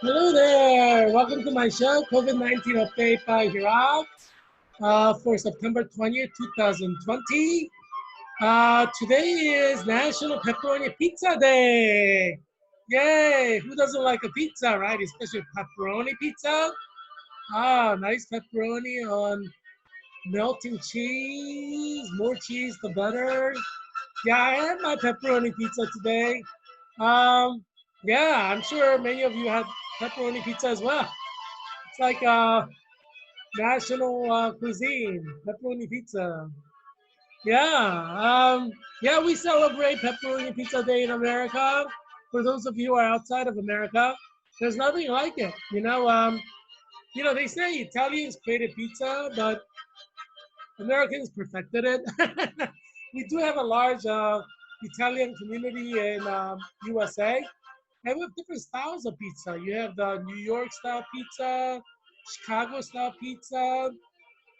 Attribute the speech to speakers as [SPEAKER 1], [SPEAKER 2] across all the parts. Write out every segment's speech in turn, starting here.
[SPEAKER 1] Hello there. Welcome to my show, COVID-19 Update by Heerak for September 20th, 2020. Today is National Pepperoni Pizza Day. Yay! Who doesn't like a pizza, right? Especially pepperoni pizza. Nice pepperoni on melting cheese. More cheese, the better. Yeah, I had my pepperoni pizza today. Um, yeah, I'm sure many of you had pepperoni pizza as well. It's like national cuisine, pepperoni pizza. Yeah, yeah, we celebrate Pepperoni Pizza Day in America. For those of you who are outside of America, there's nothing like it. They say Italians created pizza, but Americans perfected it. We do have a large Italian community in USA, and we have different styles of pizza. You have the New York style pizza, Chicago style pizza,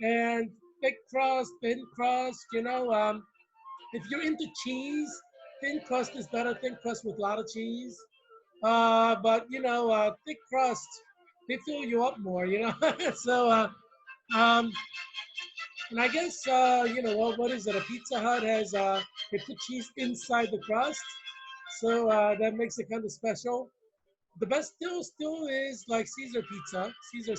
[SPEAKER 1] and thick crust, thin crust. If you're into cheese, thin crust is better. Thin crust with a lot of cheese. But thick crust, they fill you up more. So um, and I guess what is it? A Pizza Hut has they put cheese inside the crust, so that makes it kind of special. The best still is like Caesar pizza, Caesar.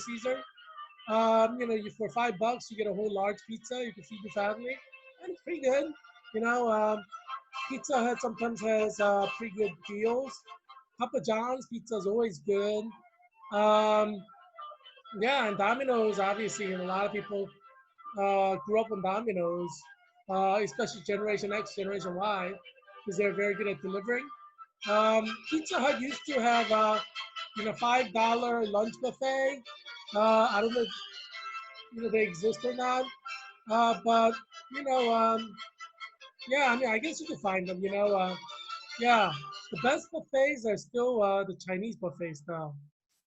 [SPEAKER 1] For $5 you get a whole large pizza. You can feed your family, and it's pretty good. You know, um, Pizza Hut sometimes has pretty good deals. Papa John's pizza is always good. Um, yeah, and Domino's obviously, and a lot of people grew up on Domino's, especially Generation X, Generation Y, because they're very good at delivering. Pizza Hut used to have $5 lunch buffet. I don't know if they exist or not. But you know, yeah, I mean, I guess you can find them. Yeah, the best buffets are still the Chinese buffets now.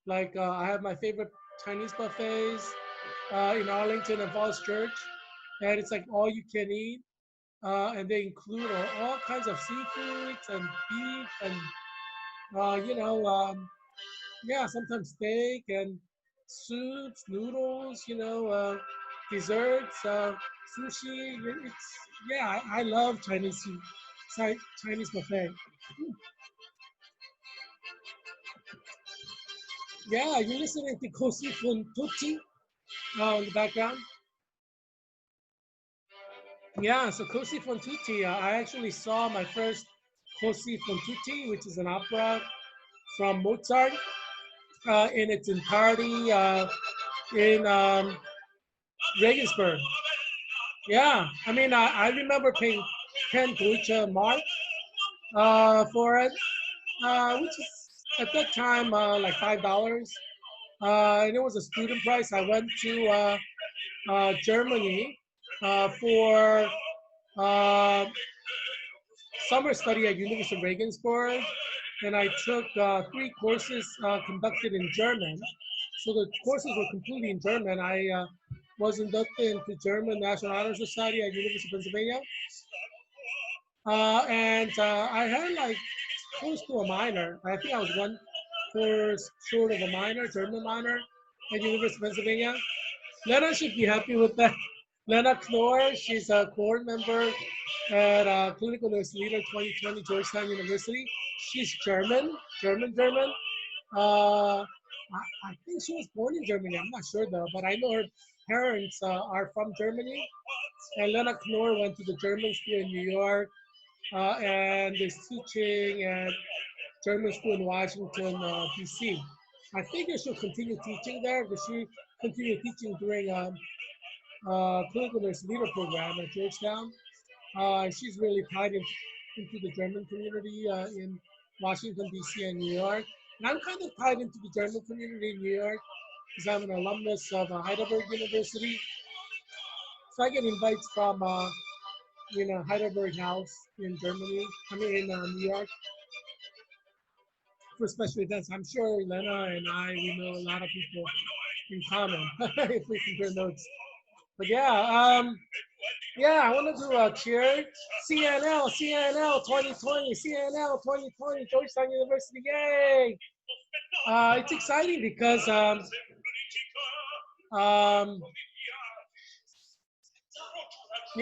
[SPEAKER 1] Like I have my favorite Chinese buffets in Arlington and Falls Church, and it's like all you can eat, and they include all kinds of seafoods and beef and uh, you know, um, yeah, sometimes steak and soups, noodles, desserts, sushi. I love Chinese buffet. Yeah, you're listening to Kosi Fun Tucci in the background. Yeah, so Cosi fan tutte, I actually saw my first Cosi fan tutte, which is an opera from Mozart in its entirety in Regensburg. Yeah, I mean, I remember paying 10 Deutsche Mark for it, which is at that time like $5. And it was a student price. I went to Germany for uh, summer study at University of Regensburg, and I took three courses conducted in German. So the courses were completely in German. I was inducted into German National Honor Society at University of Pennsylvania, and I had like close to a minor. I think I was one course short of a minor, German minor, at University of Pennsylvania. Lena should be happy with that. Lena Knorr, she's a board member at Clinical Nurse Leader 2020 Georgetown University. She's German. I think she was born in Germany. I'm not sure though, but I know her parents are from Germany. And Lena Knorr went to the German school in New York and is teaching at German school in Washington, D.C. I figure she'll continue teaching there because she continued teaching during clinical nurse leader program at Georgetown. She's really tied into the German community in Washington, D.C. and New York. And I'm kind of tied into the German community in New York because I'm an alumnus of Heidelberg University. So I get invites from, Heidelberg House in Germany, in New York for special events. I'm sure Lena and we know a lot of people in common if we compare notes. But yeah, I want to do a cheer. CNL 2020, CNL 2020, Georgetown University, yay! It's exciting because um,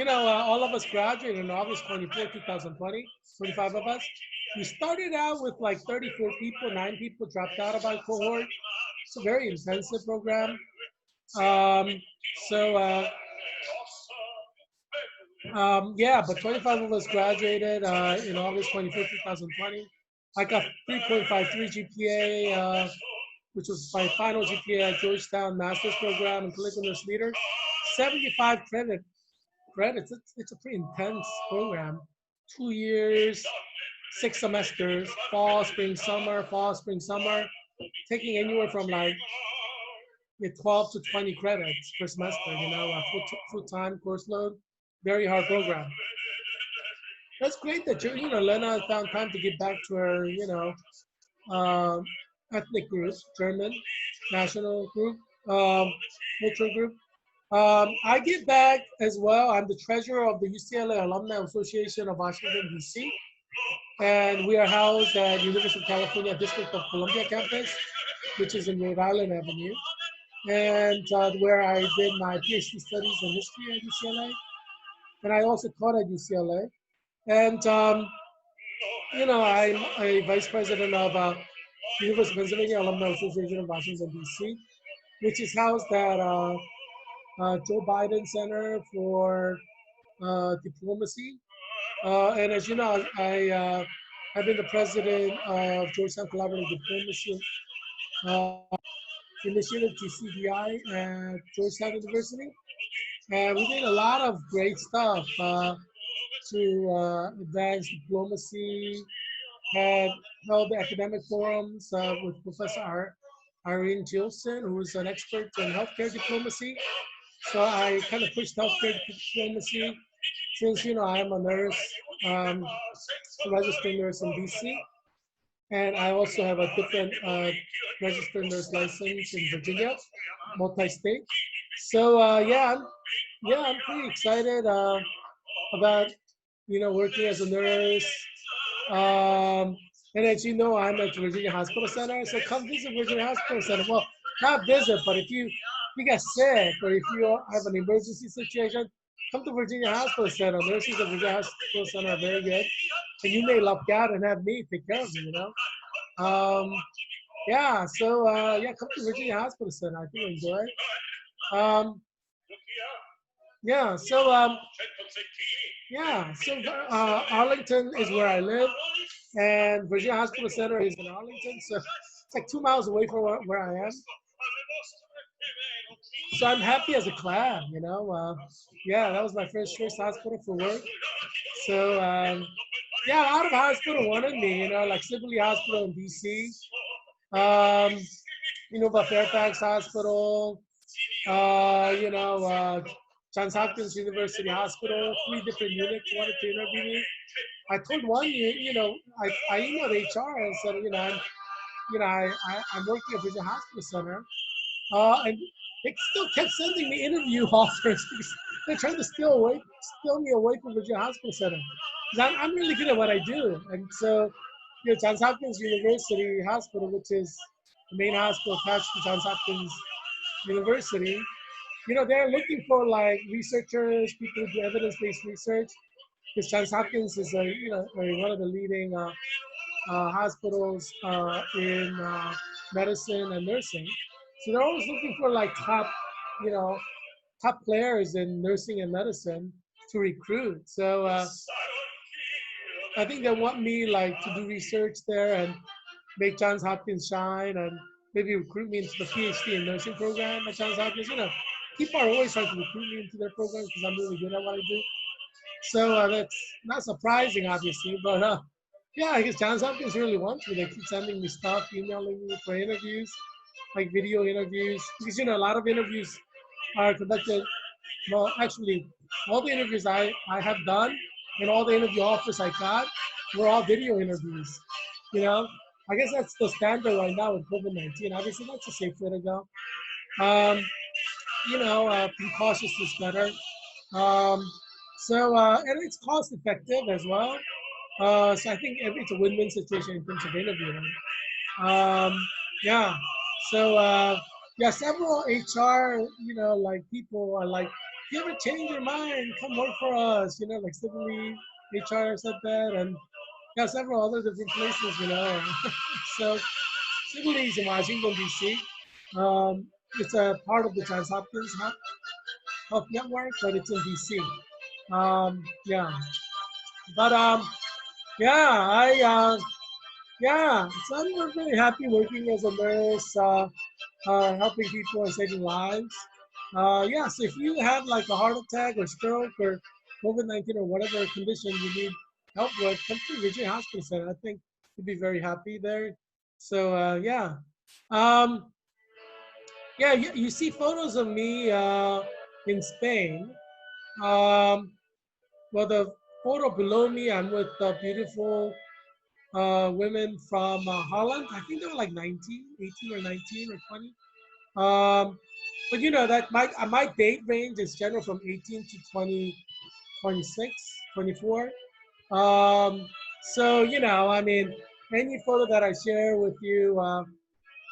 [SPEAKER 1] all of us graduated in August 24, 2020, 25 of us. We started out with like 34 people, 9 people dropped out of our cohort. It's a very intensive program. Um, so, yeah, but 25 of us graduated in August 24, 2020. I got 3.53 GPA, which was my final GPA at Georgetown Master's Program in Clinical Nurse Leader. 75 credits. It's a pretty intense program. 2 years, 6 semesters, fall, spring, summer, taking anywhere from like 12 to 20 credits per semester, a full-time course load. Very hard program. That's great that Lena found time to get back to her, um, ethnic group, German national group, cultural group. I give back as well. I'm the treasurer of the UCLA Alumni Association of Washington, D.C., and we are housed at University of California District of Columbia campus, which is in Rhode Island Avenue, and where I did my PhD studies in history at UCLA, and I also taught at UCLA. And I'm a vice president of University of Pennsylvania Alumni Association of Washington, D.C., which is housed at Joe Biden Center for Diplomacy. And as you know, I've been the president of Georgetown Collaborative Diplomacy Initiative, GCDI, at Georgetown University. And we did a lot of great stuff to advance diplomacy, had held academic forums with Professor Irene Gilson, who is an expert in healthcare diplomacy. So I kind of pushed healthcare diplomacy since, I'm a nurse, a registered nurse in DC. And I also have a different registered nurse license in Virginia, multi-state. So I'm pretty excited about, working as a nurse. Um, and as you know, I'm at Virginia Hospital Center, so come visit Virginia Hospital Center. Well, not visit, but if you get sick or if you have an emergency situation, come to Virginia Hospital Center. Nurses at Virginia Hospital Center are very good, and you may luck out and have me take care of you. Yeah, so come to Virginia Hospital Center. I think you'll enjoy it. Yeah, so Arlington is where I live, and Virginia Hospital Center is in Arlington, so it's like 2 miles away from where I am. So I'm happy as a clam. Yeah, that was my first choice hospital for work. So yeah, a lot of hospital wanted me, like Sibley Hospital in DC, but Fairfax Hospital, Johns Hopkins University Hospital, 3 different units wanted to interview me. I told one, I emailed HR and said, I'm working at Virginia Hospital Center. And they still kept sending me interview offers because they're trying to steal me away from Virginia Hospital Center. Because I'm really good at what I do. And so, Johns Hopkins University Hospital, which is the main hospital attached to Johns Hopkins University, they're looking for like researchers, people who do evidence-based research. Because Johns Hopkins is one of the leading hospitals in medicine and nursing. So they're always looking for like top players in nursing and medicine to recruit. So I think they want me like to do research there and make Johns Hopkins shine and maybe recruit me into the PhD in nursing program at Johns Hopkins. People are always trying to recruit me into their programs because I'm really good at what I do. So that's not surprising, obviously, but yeah, I guess Johns Hopkins really wants me. They keep sending me stuff, emailing me for interviews, like video interviews, because a lot of interviews are conducted. Well, actually, all the interviews I have done and all the interview offers I got were all video interviews. I guess that's the standard right now with COVID-19. Obviously, that's a safe way to go. Be cautious is better. And it's cost effective as well. So I think it's a win-win situation in terms of interviewing. Yeah. So yeah, several HR, like people are like, if you ever change your mind, come work for us. Like Sydney HR said that, and yeah, several other different places. So Sydney is in Washington D.C. It's a part of the Johns Hopkins Health Network, but it's in D.C. Yeah, but yeah, yeah, so I'm really happy working as a nurse, helping people and saving lives. Yeah, so if you have like a heart attack or stroke or COVID-19 or whatever condition you need help with, come to Virginia Hospital Center. I think you'd be very happy there. So yeah, um, yeah, you see photos of me in Spain. Um, well, the photo below me, I'm with beautiful women from Holland. I think they were like 19, 18 or 19 or 20. But that my date range is general from 18 to 20, 26, 24. So I mean, any photo that I share with you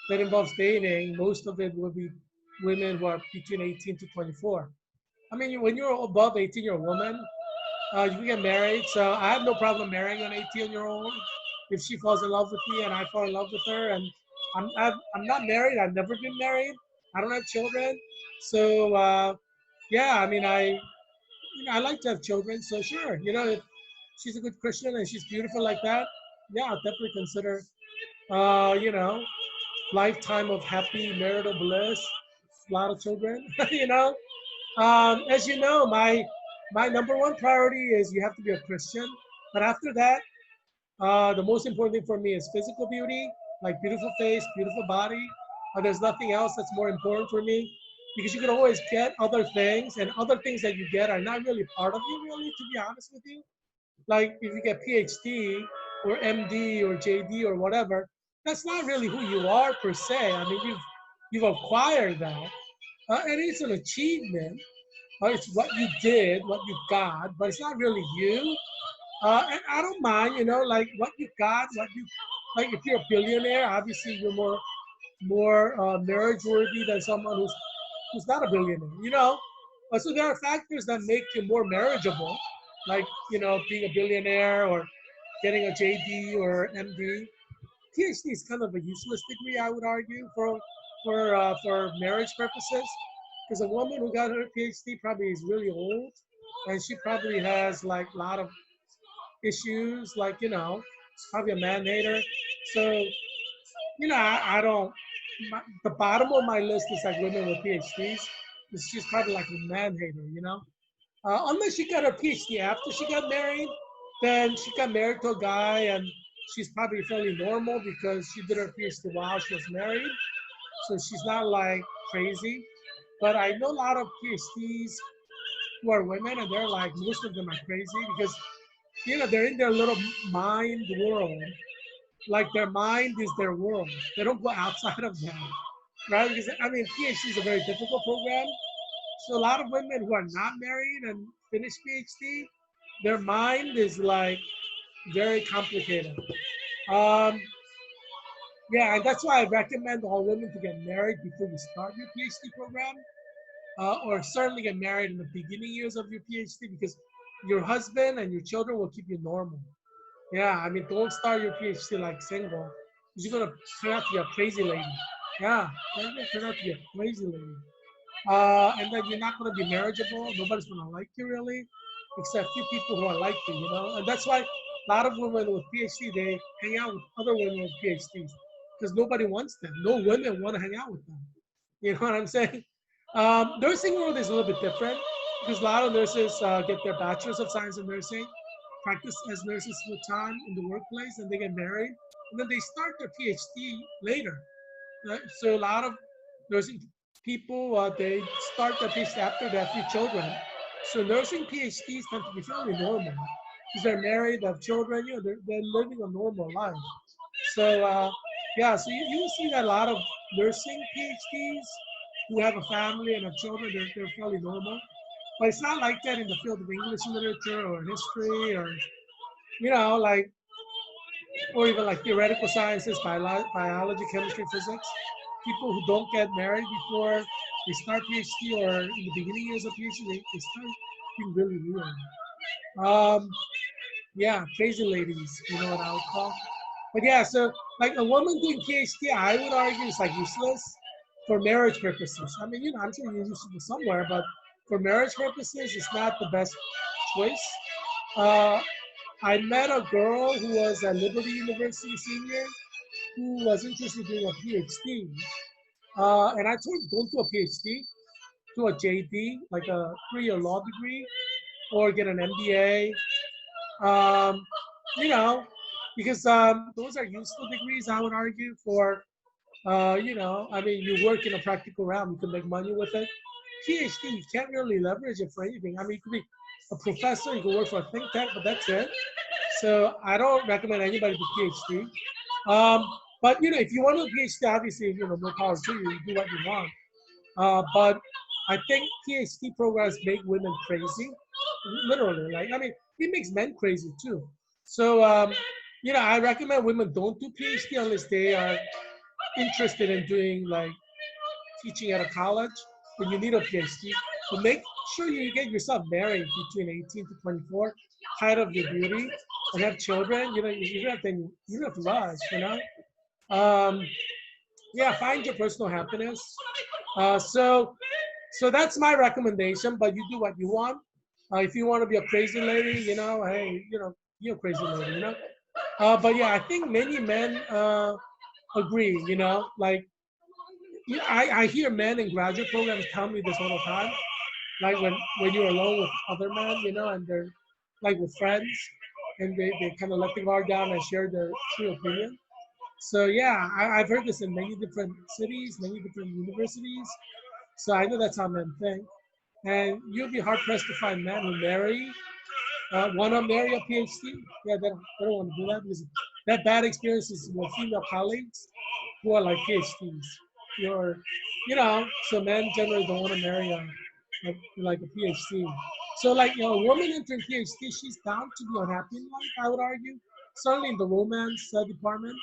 [SPEAKER 1] that involves dating, most of it will be women who are between 18 to 24. I mean, when you're above 18, you're a woman. You can get married. So I have no problem marrying an 18-year-old if she falls in love with me and I fall in love with her. And I'm not married. I've never been married. I don't have children. So yeah, I mean, I like to have children. So sure, if she's a good Christian and she's beautiful like that, yeah, I'll definitely consider, uh, you know, lifetime of happy marital bliss, a lot of children. As you know, my number one priority is you have to be a Christian. But after that, the most important thing for me is physical beauty, like beautiful face, beautiful body. There's nothing else that's more important for me because you can always get other things, and other things that you get are not really part of you, really, to be honest with you. Like if you get PhD or MD or JD or whatever, that's not really who you are per se. I mean, you've acquired that, and it's an achievement. It's what you did, what you got, but it's not really you. And I don't mind, like what you got, like if you're a billionaire, obviously you're more marriage worthy than someone who's not a billionaire. So there are factors that make you more marriageable, like being a billionaire or getting a JD or MD. PhD is kind of a useless degree, I would argue, for marriage purposes, because a woman who got her PhD probably is really old, and she probably has like a lot of issues, like probably a man hater. So I don't. The bottom of my list is like women with PhDs. She's probably like a man hater. Unless she got her PhD after she got married, then she got married to a guy, and she's probably fairly normal because she did her PhD while she was married. So she's not like crazy. But I know a lot of PhDs who are women, and they're like, most of them are crazy because they're in their little mind world. Like their mind is their world. They don't go outside of that, right? Because I mean, PhD is a very difficult program. So a lot of women who are not married and finish PhD, their mind is like very complicated. Um, yeah, and that's why I recommend all women to get married before you start your PhD program, or certainly get married in the beginning years of your PhD because your husband and your children will keep you normal. Yeah, I mean, don't start your PhD like single. You're gonna turn out to be a crazy lady. Yeah, you're gonna turn out to be a crazy lady. And then you're not gonna be marriageable. Nobody's gonna like you really, except few people who are like you. And that's why a lot of women with PhD they hang out with other women with PhDs because nobody wants them. No women want to hang out with them. You know what I'm saying? Nursing world is a little bit different because a lot of nurses get their bachelor's of science in nursing, practice as nurses full time in the workplace, and they get married, and then they start their PhD later. Right? So a lot of nursing people they start their PhD after they have few children. So nursing PhDs tend to be fairly normal because they're married, they have children, they're living a normal life. So yeah, so you see that a lot of nursing PhDs who have a family and have children, they're fairly normal. But it's not like that in the field of English literature or history or, like or even like theoretical sciences, biology, chemistry, physics. People who don't get married before they start PhD or in the beginning years of PhD, they start being really weird. Yeah, crazy ladies, you know what I would call. But yeah, so like a woman doing PhD, I would argue is like useless for marriage purposes. I mean, I'm sure you're useful somewhere, but for marriage purposes, it's not the best choice. Uh, I met a girl who was a Liberty University senior who was interested in doing a PhD. And I told her, don't do a PhD, do a JD, like a 3-year law degree, or get an MBA. Um, you know, because those are useful degrees, I would argue, for, I mean, you work in a practical realm, you can make money with it. PhD, you can't really leverage it for anything. I mean, you could be a professor, you can work for a think tank, but that's it. So I don't recommend anybody do PhD. Um, but if you want to do PhD, obviously, more power to you. You do what you want. But I think PhD programs make women crazy, literally. Like, I mean, it makes men crazy too. So, I recommend women don't do PhD unless they are interested in doing like teaching at a college. Then you need a PhD. But make sure you get yourself married between 18 to 24, height of your beauty, and have children. You don't have to rush. Um, yeah, find your personal happiness. So that's my recommendation, but you do what you want. If you want to be a crazy lady, hey, you're a crazy lady. But yeah, I think many men agree, like I hear men in graduate programs tell me this all the time, like when you're alone with other men, and they're like with friends, and they kind of let the guard down and share their true opinion. So yeah, I've heard this in many different cities, many different universities. So I know that's how men think. And you'll be hard pressed to find men who want to marry a PhD. Yeah, they don't want to do that because that bad experiences with female colleagues who are like PhDs. You're, so men generally don't want to marry like a PhD. So like, a woman entering PhD, she's bound to be unhappy in life, I would argue. Certainly in the romance department.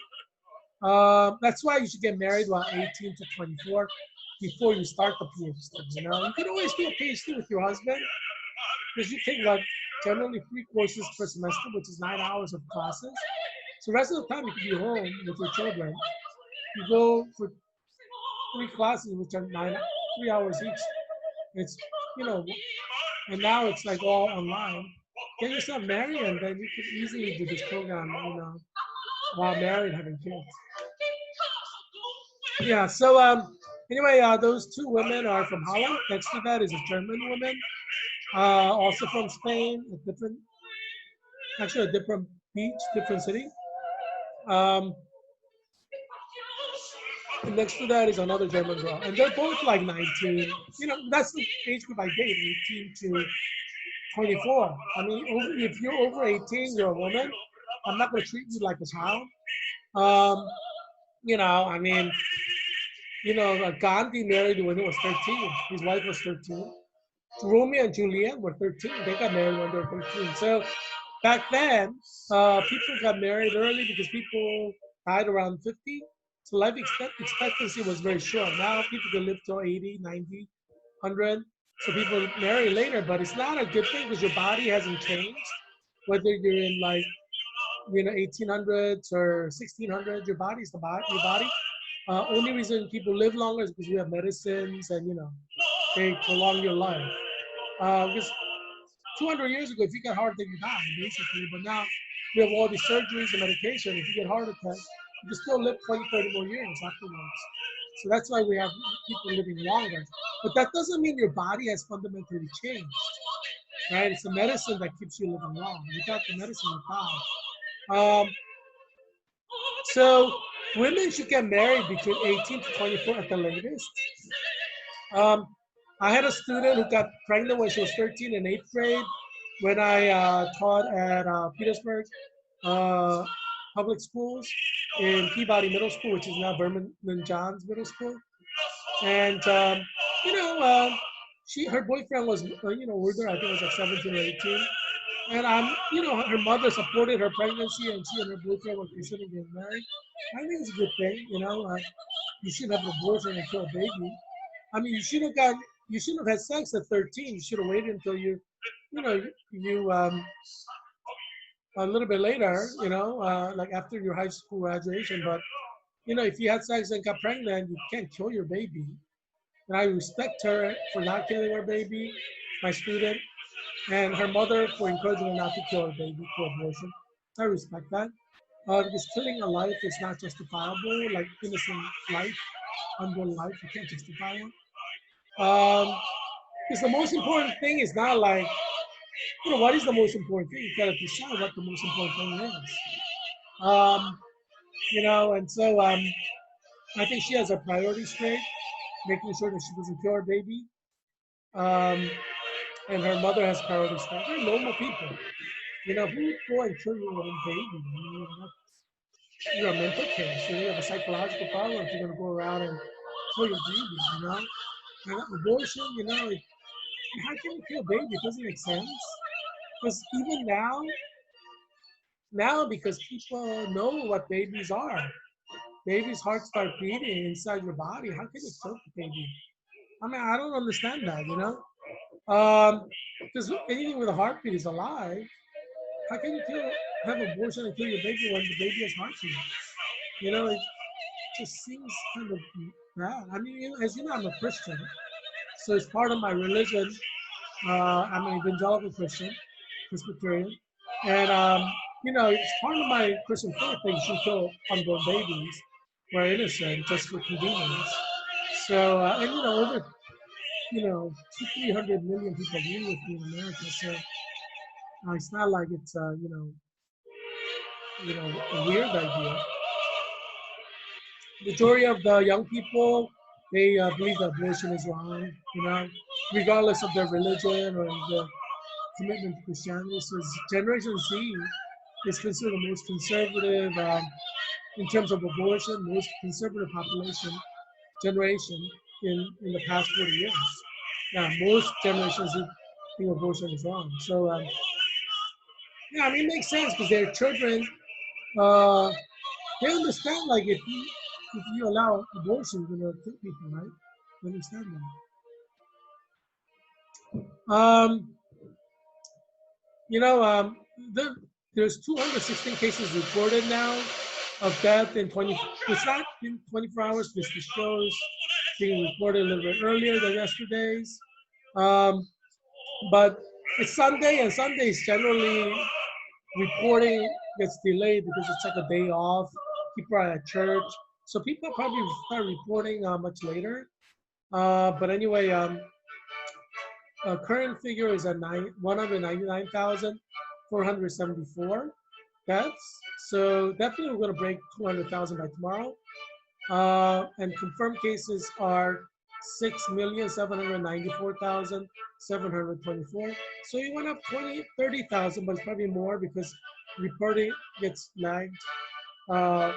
[SPEAKER 1] That's why you should get married while 18 to 24 before you start the PhD. You can always do a PhD with your husband because you take like generally 3 courses per semester, which is 9 hours of classes. So the rest of the time you can be home with your children. You go for 3 classes, which are 3 hours each. It's you know, and now it's like all online. Get yourself married, and then you can easily do this program, while married, having kids. Yeah. So anyway, those two women are from Holland. Next to that is a German woman, also from Spain, actually a different beach, different city. Um, and next to that is another German girl, and they're both like 19. That's the age group I date, 18 to 24. I mean, if you're over 18, you're a woman. I'm not going to treat you like a child. Um, I mean, Gandhi married when he was 13. His wife was 13. Romeo and Juliet were 13. They got married when they were 13. So back then, people got married early because people died around 50. So life expectancy was very short. Now people can live till 80, 90, 100. So people marry later, but it's not a good thing because your body hasn't changed. Whether you're in like 1800s or 1600s, your body's your body. Only reason people live longer is because we have medicines and they prolong your life. Because 200 years ago, if you get heart attack, you die basically. But now we have all these surgeries and medication. If you get heart attack, you can still live 20, 30 more years afterwards. So that's why we have people living longer. But that doesn't mean your body has fundamentally changed, right? It's the medicine that keeps you living long. Without the medicine, you die. So women should get married between 18 to 24 at the latest. Um, I had a student who got pregnant when she was 13 in 8th grade when I taught at Petersburg uh, public schools in Peabody Middle School, which is now Berman Johns Middle School. And, you know, her boyfriend was, older, I think it was like 17 or 18. And her mother supported her pregnancy, and she and her boyfriend were considering getting married. I think it's a good thing. You shouldn't have an abortion and kill a baby. I mean, you shouldn't have had sex at 13. You should have waited until you a little bit later, like after your high school graduation. But if you had sex and got pregnant, you can't kill your baby. And I respect her for not killing her baby, my student, and her mother for encouraging her not to kill her baby for abortion. I respect that. Because killing a life is not justifiable, like innocent life, unborn life, you can't justify it. Because the most important thing is not like, what is the most important thing? You gotta decide what the most important thing is. Um, and so I think she has her priorities straight, making sure that she doesn't kill her baby. Um, and her mother has priorities straight. They're normal people. Who would go and kill your own baby? You're a mental case. You have a psychological problem if you're going to go around and kill your baby. And abortion, how can you kill a baby? It doesn't make sense. Because even now because people know what babies are. Babies' hearts start beating inside your body. How can you kill the baby? I mean, I don't understand that. Because anything with a heartbeat is alive. How can you have abortion and kill your baby when the baby has heartbeat? It just seems kind of bad. I mean, as you know, I'm a Christian, so it's part of my religion. I'm an evangelical Christian, Presbyterian, and it's part of my Christian faith that you should kill unborn babies who are innocent just for convenience. So, and over 300 million people agree with me in America, so it's not like it's a weird idea. Majority of the young people, they believe that abortion is wrong, regardless of their religion or their commitment to Christianity. So Generation Z is considered the most conservative in terms of abortion, most conservative population generation in the past 40 years. Yeah, most generations think abortion is wrong. So yeah, I mean, it makes sense because their children, uh, they understand like if you allow abortion, you're gonna kill people, right? They understand that. You know, there, there's 216 cases reported now of death in 20. It's not in 24 hours. This shows being reported a little bit earlier than yesterday's. Um, but it's Sunday, and Sundays generally reporting gets delayed because it's like a day off. People are at church, so people probably start reporting much later. But anyway, current figure is at 199,474 deaths. So definitely we're going to break 200,000 by tomorrow. And confirmed cases are 6,794,724. So you went up 30,000, but it's probably more because reporting gets lagged on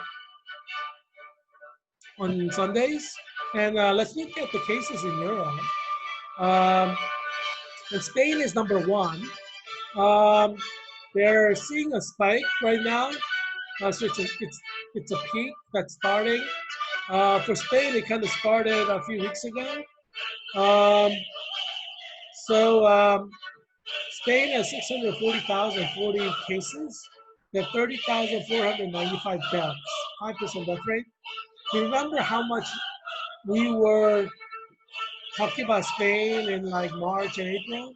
[SPEAKER 1] Sundays. And let's look at the cases in Europe. And Spain is number one. They're seeing a spike right now. So it's a peak that's starting. For Spain, it kind of started a few weeks ago. So Spain has 640,040 cases. They have 30,495 deaths, 5% death rate. Remember how much we were talking about Spain in like March and April?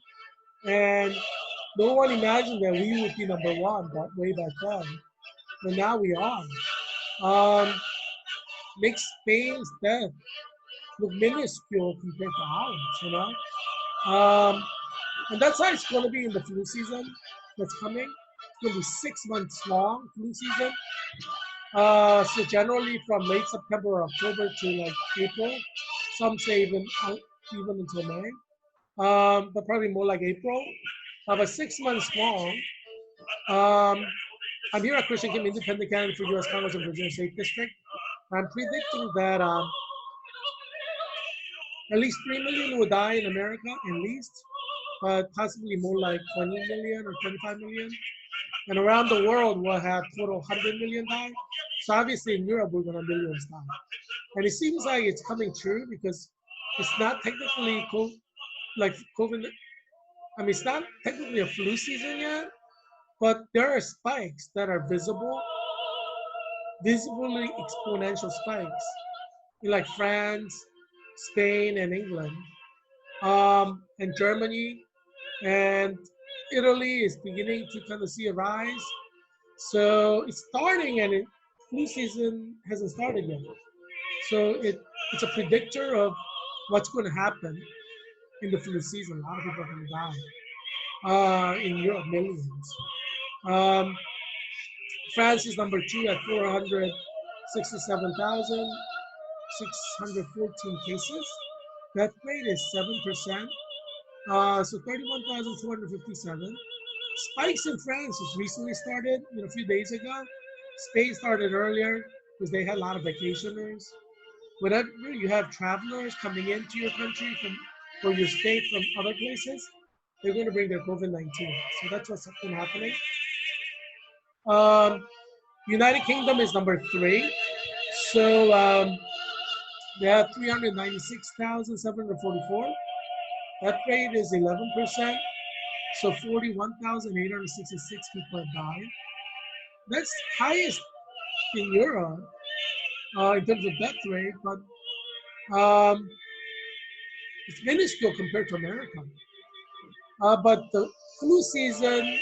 [SPEAKER 1] And no one imagined that we would be number one way back then. But now we are. Makes Spain's death look minuscule compared to ours, and that's how it's going to be in the flu season that's coming. It's going to be 6 months long flu season. So generally from late September or October to like April. Some say even until May. But probably more like April. But 6 months long. I'm here at Christian Kim, independent candidate for U.S. Congress and Virginia State District. I'm predicting that at least 3 million will die in America, at least. but possibly more like 20 million or 25 million. And around the world, we'll have total 100 million die. So obviously in Europe, we're going to millions die. And it seems like it's coming true because it's not technically like COVID. I mean, it's not technically a flu season yet, but there are spikes that are visibly exponential spikes in like France, Spain, and England, and Germany, and Italy is beginning to kind of see a rise. So it's starting, and flu season hasn't started yet. So it's a predictor of what's going to happen in the flu season. A lot of people are going to die. In Europe, millions. Um, France is number two at 467,614 cases. Death rate is 7%. So 31,257. Spikes in France just recently started, a few days ago. Spain started earlier because they had a lot of vacationers. Whenever you have travelers coming into your country or your state from other places, they're going to bring their COVID-19. So that's what's been happening. United Kingdom is number three. So they have 396,744. That rate is 11%. So 41,866 people have died. That's highest in Europe in terms of death rate, but it's minuscule compared to America. But the flu season,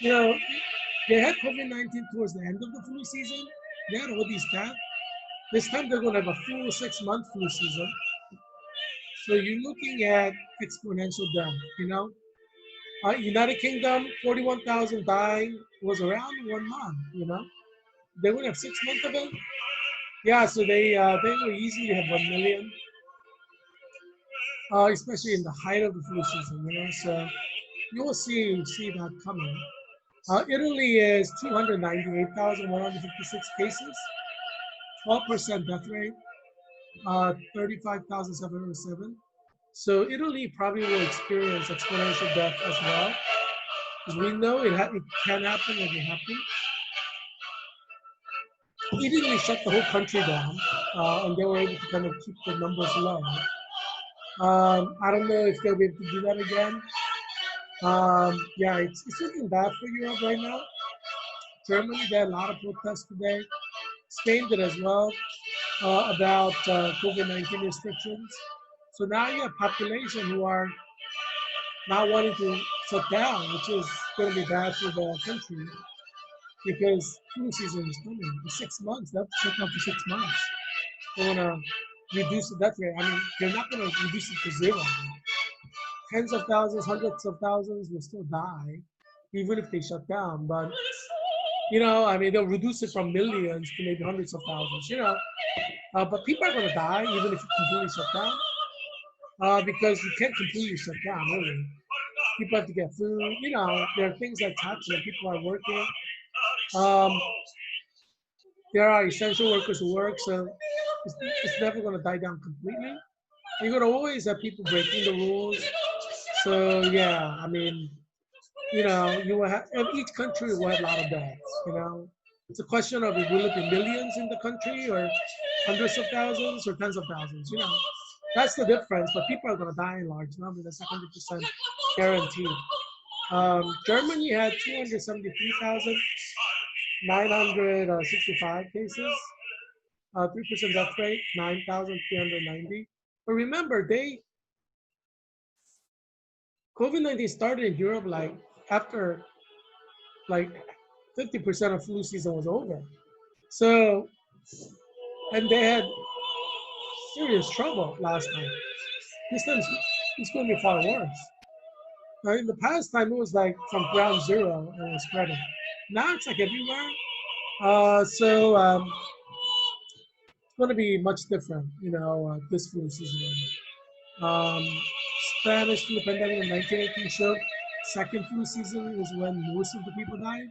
[SPEAKER 1] they had COVID-19 towards the end of the flu season. They had all these deaths. This time they're going to have a full 6-month flu season. So you're looking at exponential death, United Kingdom, 41,000 dying was around 1 month. They would have 6 months of it. Yeah, so they will easily have 1 million, especially in the height of the flu season, So you will see that coming. Italy is 298,156 cases, 12% death rate, 35,707. So Italy probably will experience exponential death as well, because we know it can happen and it happened. Italy shut the whole country down, and they were able to kind of keep the numbers low. I don't know if they'll be able to do that again. Yeah, it's looking bad for Europe right now. Germany, there are a lot of protests today. Spain did as well about COVID-19 restrictions. So now you have population who are not wanting to shut down, which is going to be bad for the country because flu season is coming. For 6 months, they have to shut down for 6 months. They want to reduce the death rate. I mean, they're not going to reduce it to zero. Tens of thousands, hundreds of thousands will still die, even if they shut down. But I mean, they'll reduce it from millions to maybe hundreds of thousands. But people are going to die even if you completely shut down, because you can't completely shut down. Really, people have to get food. There are things that's happening. People are working. There are essential workers who work, so it's never going to die down completely. You're going to always have people breaking the rules. So yeah, I mean, you will have each country will have a lot of deaths. It's a question of will it be millions in the country or hundreds of thousands or tens of thousands. That's the difference. But people are going to die in large numbers. That's 100% guaranteed. Germany had 273,965 cases, 3% death rate, 9,390. But remember, COVID-19 started in Europe like after like 50% of flu season was over. So, and they had serious trouble last time. This time it's going to be far worse. Now, in the past time, it was like from ground zero and it was spreading. Now it's like everywhere. So it's going to be much different, this flu season. Spanish flu pandemic in 1918 showed second flu season is when most of the people died.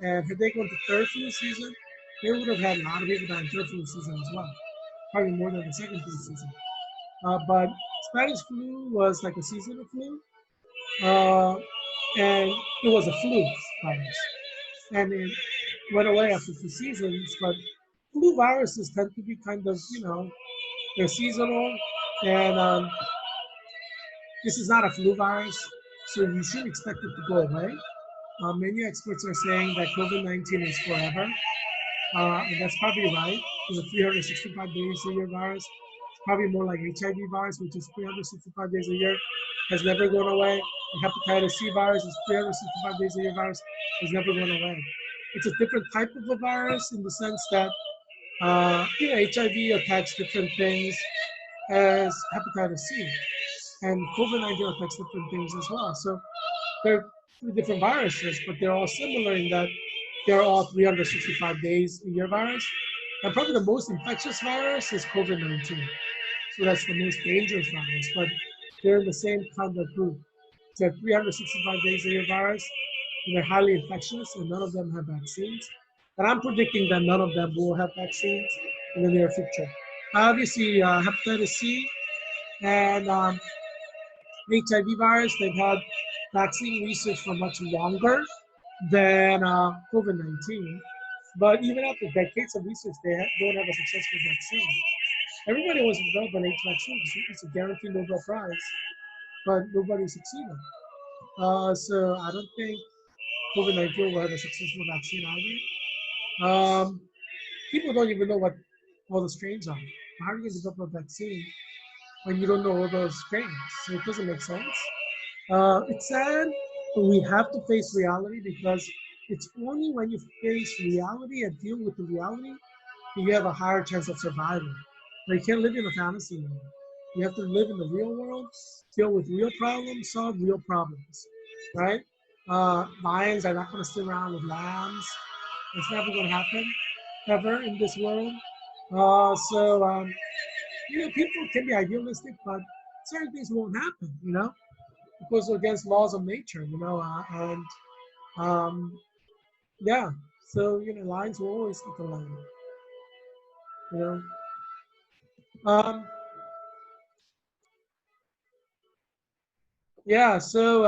[SPEAKER 1] And had they gone to third flu season, they would have had a lot of people die in third flu season as well. Probably more than the second flu season. But Spanish flu was like a seasonal flu, uh, and it was a flu virus, and it went away after 2 seasons. But flu viruses tend to be kind of, they're seasonal, and this is not a flu virus, so you shouldn't expect it to go away. Many experts are saying that COVID-19 is forever, and that's probably right. It's a 365 days a year virus. It's probably more like HIV virus, which is 365 days a year, has never gone away. The hepatitis C virus is 365 days a year virus, has never gone away. It's a different type of a virus in the sense that HIV attacks different things as hepatitis C, and COVID-19 affects different things as well. So they're two different viruses, but they're all similar in that they're all 365 days a year virus. And probably the most infectious virus is COVID-19. So that's the most dangerous virus, but they're in the same kind of group. It's a 365 days a year virus, and they're highly infectious, and none of them have vaccines. And I'm predicting that none of them will have vaccines in the near future. Obviously, hepatitis C and HIV virus, they've had vaccine research for much longer than COVID-19. But even after decades of research, don't have a successful vaccine. Everybody wants to develop an AIDS vaccine because it's a guaranteed Nobel Prize, but nobody succeeded. So I don't think COVID-19 will have a successful vaccine either. People don't even know what all the strains are. How are you going to develop a vaccine when you don't know all those strains? So it doesn't make sense. It's sad, but we have to face reality because it's only when you face reality and deal with the reality that you have a higher chance of surviving. But you can't live in a fantasy world. You have to live in the real world, deal with real problems, solve real problems, right? Lions are not going to sit around with lambs. It's never going to happen ever in this world. People can be idealistic, but certain things won't happen. It goes against laws of nature. And yeah. So lions will always eat the lamb. You know. Um, yeah. So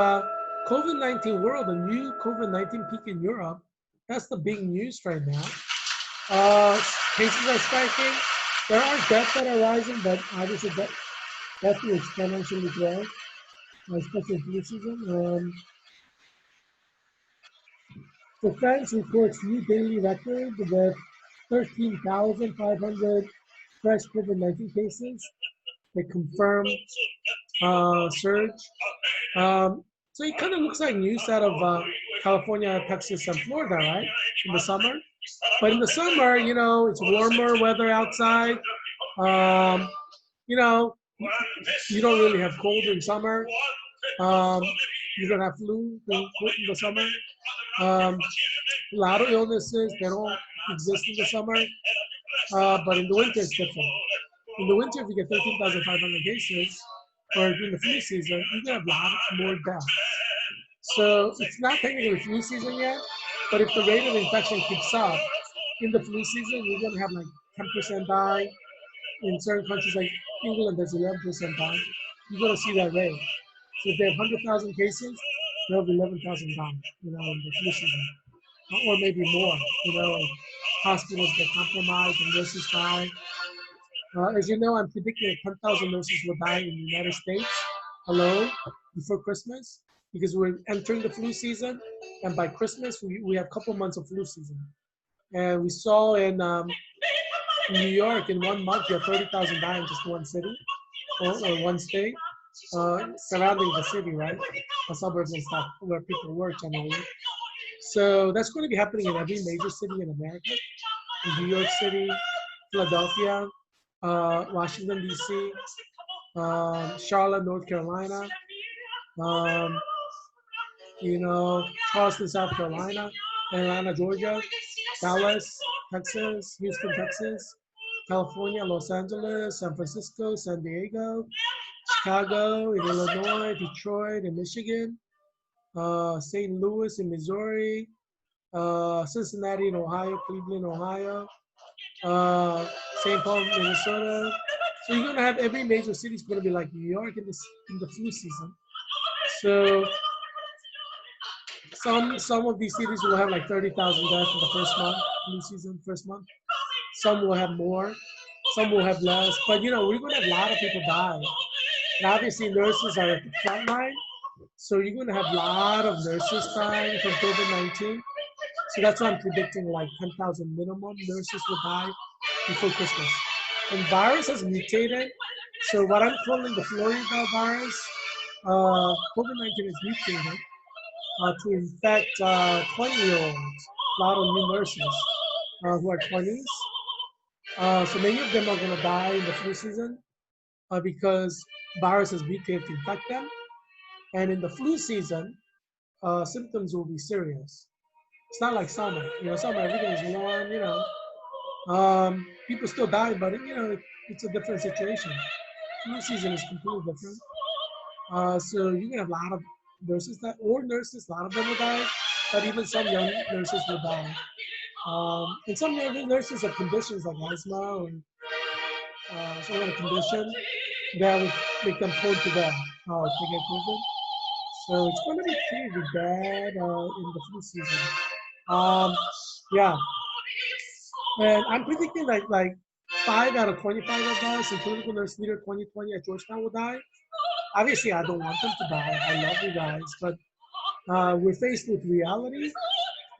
[SPEAKER 1] COVID-19 world, a new COVID-19 peak in Europe. That's the big news right now. Cases are spiking. There are deaths that are rising, but obviously death will exponentially grow, especially in flu season. So France reports new daily record with 13,500 fresh COVID-19 cases. They confirm surge. So it kind of looks like news out of California, Texas, and Florida, right? In the summer. But in the summer, it's warmer weather outside. Um, you know, you don't really have cold in summer. Um, you don't have flu in the summer. A lot of illnesses, they don't exist in the summer, but in the winter it's different. In the winter, if you get 13,500 cases, or during the flu season, you're gonna have a lot more deaths. So it's not technically flu season yet, but if the rate of infection keeps up in the flu season, you're gonna have like 10% die. In certain countries like England, there's 11% die. You're gonna see that rate. So if they have 100,000 cases, there'll be 11,000 dying, in the flu season, or maybe more. Hospitals get compromised and nurses die. As you know, I'm predicting 10,000 nurses will die in the United States alone before Christmas because we're entering the flu season, and by Christmas we have a couple months of flu season. And we saw in New York in 1 month you have 30,000 die in just one city or one state surrounding the city, right? The suburbs and stuff where people work generally. So that's going to be happening in every major city in America, in New York City, Philadelphia, Washington, D.C., Charlotte, North Carolina, um, Charleston, South Carolina, Atlanta, Georgia, Dallas, Texas, Houston, Texas, California, Los Angeles, San Francisco, San Diego, Chicago, in Illinois, Detroit, in Michigan, St. Louis in Missouri, Cincinnati in Ohio, Cleveland, Ohio, St. Paul, Minnesota, So you're gonna have every major city is gonna be like New York in the flu season. So some of these cities will have like 30,000 deaths in the first month, flu season, first month. Some will have more, some will have less. But you know, we're gonna have a lot of people die. And obviously nurses are at the front line. So you're gonna have a lot of nurses dying from COVID-19. So that's why I'm predicting like 10,000 minimum nurses will die before Christmas. And virus has mutated. So what I'm calling the Florida virus, COVID-19 is mutated to infect 20-year-olds, a lot of new nurses who are 20s. So many of them are going to die in the flu season because virus has mutated to infect them. And in the flu season, symptoms will be serious. It's not like summer. You know, summer everything is warm. You know, people still die, but you know, it's a different situation. Flu season is completely different. So you can have a lot of nurses that, or nurses, a lot of them will die, but even some young nurses will die. And some young nurses have conditions like asthma or some kind of condition that would make them prone to death if they get COVID. So it's going to be pretty bad in the flu season. Yeah, and I'm predicting like 5 out of 25 of us, including the nurse leader 2020 at Georgetown, will die. Obviously, I don't want them to die. I love you guys, but we're faced with reality,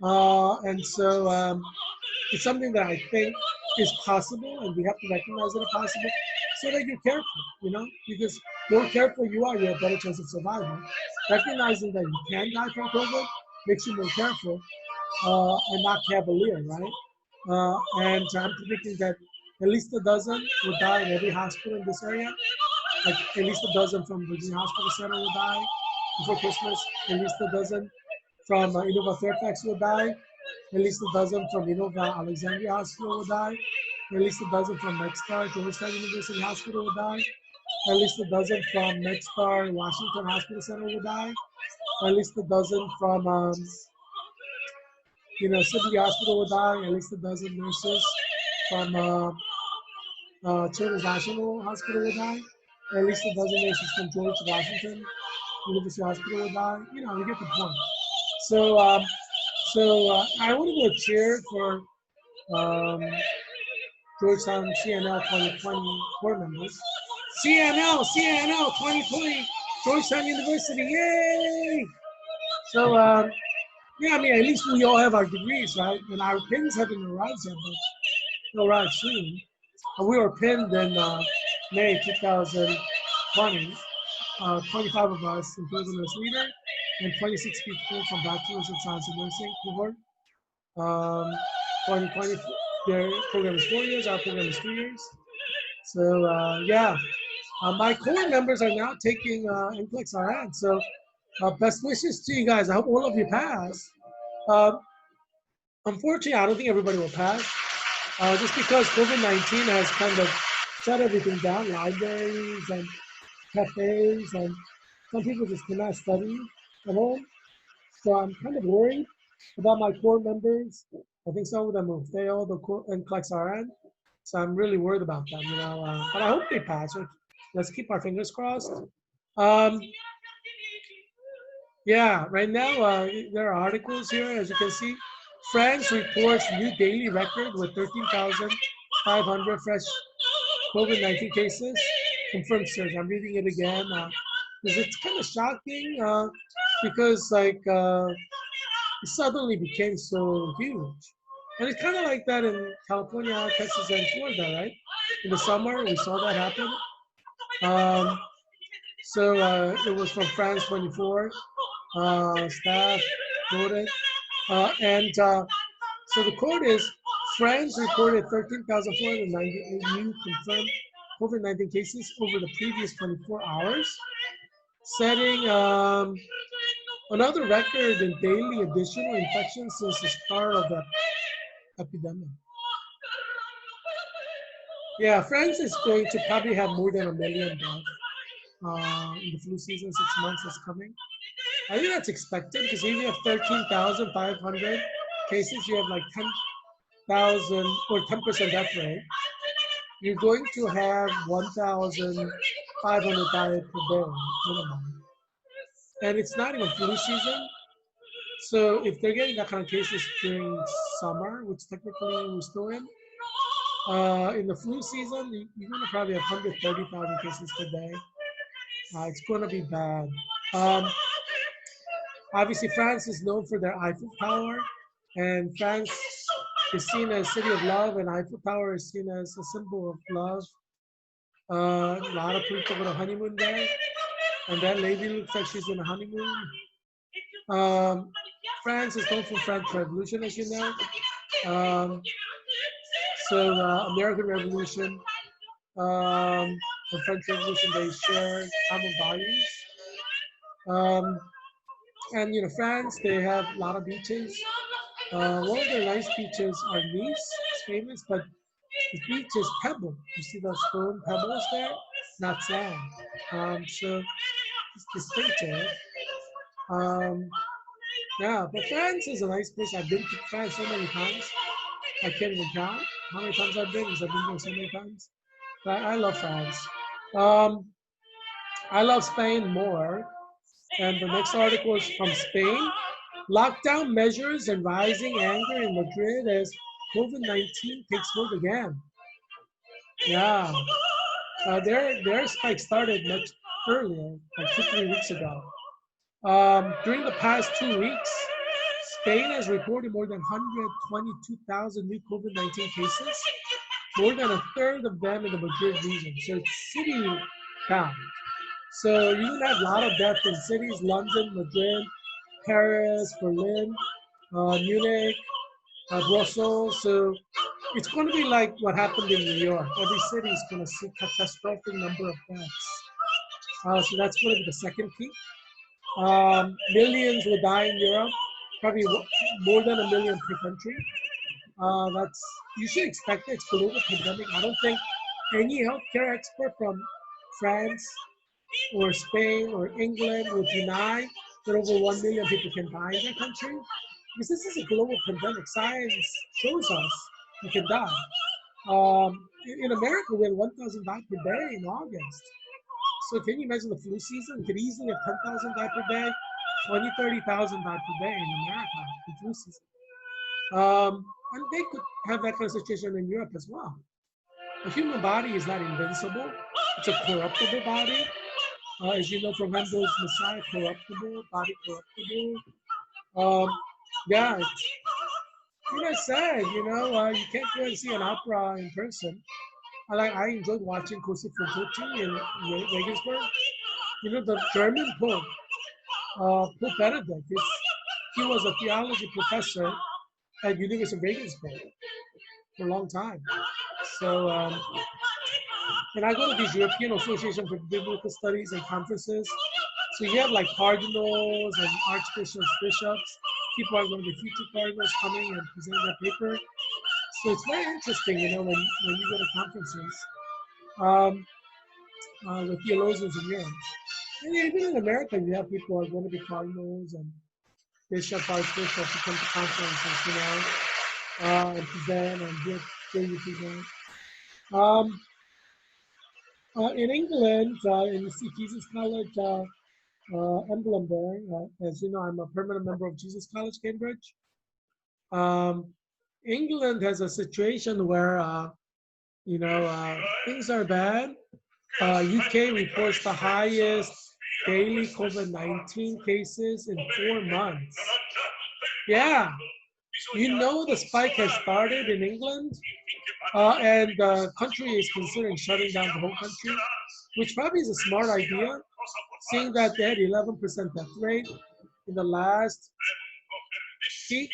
[SPEAKER 1] and so it's something that I think is possible, and we have to recognize that it's possible, so that you're careful. You know, because the more careful you are, you have a better chance of survival. Recognizing that you can die from COVID makes you more careful and not cavalier, right? And I'm predicting that at least a dozen will die in every hospital in this area. Like at least a dozen from Virginia Hospital Center will die before Christmas. At least a dozen from Innova Fairfax will die. At least a dozen from Innova Alexandria Hospital will die. At least a dozen from MedStar Georgetown University Hospital will die. At least a dozen from MedStar Washington Hospital Center will die. At least a dozen from Sibley Hospital will die. At least a dozen nurses from Children's National Hospital will die. At least a dozen nurses from George Washington University Hospital will die. You know, you get the point. So, I want to go cheer for Georgetown CNL 2020 board members. CNL 2020, Georgetown University, yay! So, yeah, I mean, at least we all have our degrees, right? And our pins haven't arrived yet, but they'll arrive soon. We were pinned in May 2020, 25 of us, including nurse leader, and 26 people from Bachelor's of Science in Nursing cohort. 2020, their program is 4 years, our program is 3 years. So, yeah, my core members are now taking NCLEX RN. So, best wishes to you guys. I hope all of you pass. Unfortunately, I don't think everybody will pass. Just because COVID-19 has kind of shut everything down, libraries and cafes, and some people just cannot study at home. So I'm kind of worried about my core members. I think some of them will fail the NCLEX RN. So I'm really worried about them, you know. But I hope they pass. Let's keep our fingers crossed. Yeah, right now there are articles here, as you can see. France reports new daily record with 13,500 fresh COVID-19 cases. Confirmed surge. I'm reading it again because it's kind of shocking because like it suddenly became so huge. And it's kind of like that in California, Texas, and Florida, right? In the summer, we saw that happen. So it was from France 24. Staff quoted. So the quote is, France reported 13,498 new confirmed COVID-19 cases over the previous 24 hours, setting another record in daily additional infections since the start of the epidemic. Yeah, France is going to probably have more than 1 million deaths in the flu season, 6 months that's coming. I think that's expected because if you have 13,500 cases, you have like 10,000 or 10% death rate. you're going to have 1,500 diet per day minimum. And it's not even flu season. So if they're getting that kind of cases during summer, which technically we're still in the flu season, you're going to probably have 130,000 cases per day. It's going to be bad. Um, Obviously, France is known for their Eiffel Tower, and France is seen as city of love, and Eiffel Tower is seen as a symbol of love. A lot of people go to honeymoon there, and that lady looks like she's on a honeymoon. Um, France is known for French Revolution, as you know. Um, American Revolution, the French Revolution, they share common values. Um, and France, they have a lot of beaches. One of their nice beaches are Nice, it's famous, but the beach is pebble. You see those stone pebbles there? Not sand. So it's distinctive. Um, yeah, but France is a nice place. I've been to France so many times. I can't even count how many times I've been because I've been there so many times. But I love France. Um, I love Spain more. And the next article is from Spain. Lockdown measures and rising anger in Madrid as COVID-19 takes hold again. Yeah, their spike started much earlier, like 2, 3 weeks ago. During the past 2 weeks, Spain has reported more than 122,000 new COVID-19 cases, more than a third of them in the Madrid region. So it's city bound. So you can have a lot of deaths in cities: London, Madrid, Paris, Berlin, Munich, Brussels. So it's going to be like what happened in New York. Every city is going to see catastrophic number of deaths. So that's going to be the second peak. Millions will die in Europe, probably more than 1 million per country. That's You should expect it. It's global pandemic. I don't think any healthcare expert from France or Spain or England will deny that over 1 million people can die in their country, because this is a global pandemic. Science shows us you can die. In America, we had 1,000 die per day in August. So can you imagine the flu season? You could easily have 10,000 die per day, 20, 30,000 die per day in America, the flu season. And they could have that kind of situation in Europe as well. The human body is not invincible. It's a corruptible body. As you know from Handel's Messiah, corruptible, body corruptible. Yeah, it's sad, you can't go and see an opera in person. I enjoyed watching Cosi fan tutte in Regensburg. The German Pope, Pope Benedict, he was a theology professor at University of Regensburg for a long time. So, and I go to these European Association for Biblical Studies and conferences. So you have like cardinals and archbishops, bishops. People are going to be future cardinals coming and presenting their paper. So it's very interesting, when you go to conferences with theologians in Europe. And even in America, you have people who are going to be cardinals and bishops, archbishops who come to conferences, and present and hear you present. In England, in the Jesus College emblem there, as you know, I'm a permanent member of Jesus College, Cambridge. England has a situation where, things are bad. UK reports the highest daily COVID-19 cases in 4 months. Yeah, the spike has started in England, and the country is considering shutting down the whole country, which probably is a smart idea, seeing that they had 11% death rate in the last peak,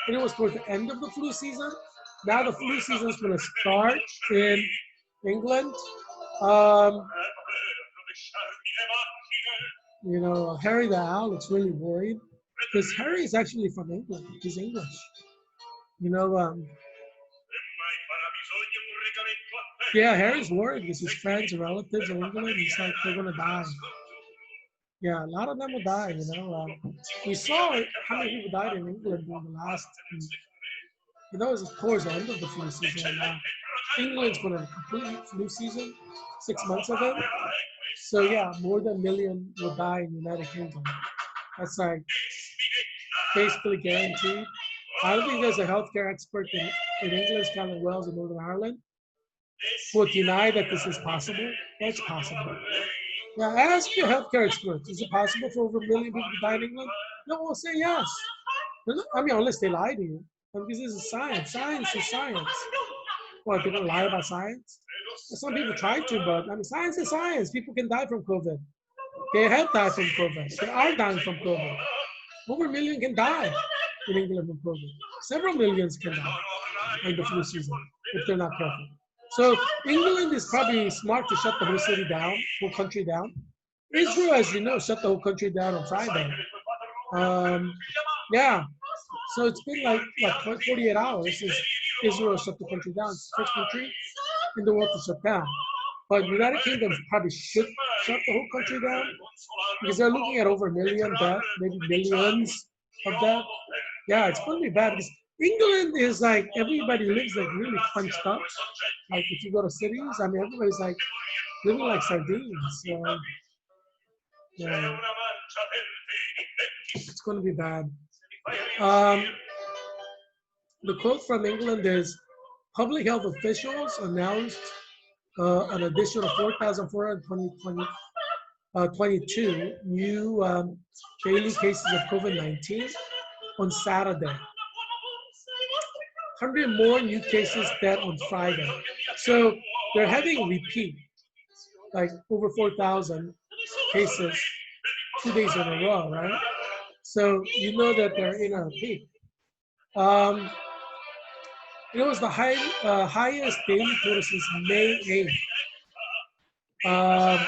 [SPEAKER 1] and it was towards the end of the flu season. Now the flu season is going to start in England. Harry the Owl looks really worried because Harry is actually from England. He's English. Yeah, Harry's worried because his friends and relatives in England, he's like, they're going to die. Yeah, a lot of them will die, we saw how many people died in England during the last, it was towards the end of the flu season. England's going to have a complete flu season, 6 months of it. So yeah, more than a million will die in the United Kingdom. That's like basically guaranteed. I don't think there's a healthcare expert in England, Scotland, Wales, and Northern Ireland who would deny that this is possible. That's possible. Now ask your healthcare experts, is it possible for over a million people to die in England? No, we'll say yes. I mean, unless they lie to you. Because this is science. Science is science. What, they're going to lie about science? Some people try to, but I mean, science is science. People can die from COVID. They have died from COVID. They are dying from COVID. Over a million can die in England from COVID. Several millions can die in the flu season if they're not careful. So England is probably smart to shut the whole city down, whole country down. Israel, as you know, shut the whole country down on Friday. Yeah, so it's been like 48 hours since Israel shut the country down. It's the first country in the world to shut down. But United Kingdom probably should shut the whole country down because they're looking at over a million deaths, maybe millions of deaths. Yeah, it's going to be bad because England is like everybody lives like really crunched up. Like if you go to cities, I mean everybody's like living like sardines. So, yeah, it's going to be bad. The quote from England is, public health officials announced an additional 4,422 new daily cases of COVID-19 on Saturday. 100 more new cases dead on Friday. So they're having repeat, like over 4,000 cases 2 days in a row, right? So you know that they're in a peak. It was the highest daily total since May 8th.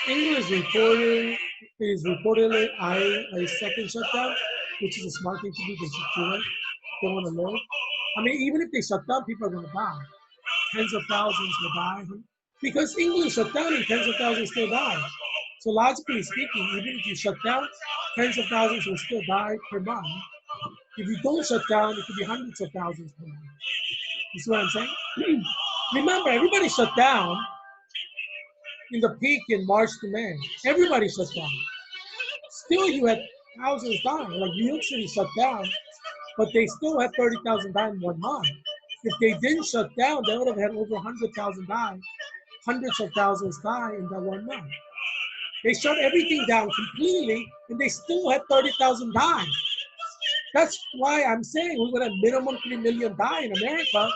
[SPEAKER 1] England is reportedly eyeing a second shutdown, which is a smart thing to do. They should do it. They want to live. I mean, even if they shut down, people are going to die. Tens of thousands will die. Because England shut down and tens of thousands still die. So logically speaking, even if you shut down, tens of thousands will still die per month. If you don't shut down, it could be hundreds of thousands per month. You see what I'm saying? Remember, everybody shut down in the peak in March to May. Everybody shut down. Still, you had thousands dying. Like New York City shut down, but they still had 30,000 die in 1 month. If they didn't shut down, they would have had over 100,000 die, hundreds of thousands die in that 1 month. They shut everything down completely, and they still had 30,000 die. That's why I'm saying we're going to minimum 3 million die in America,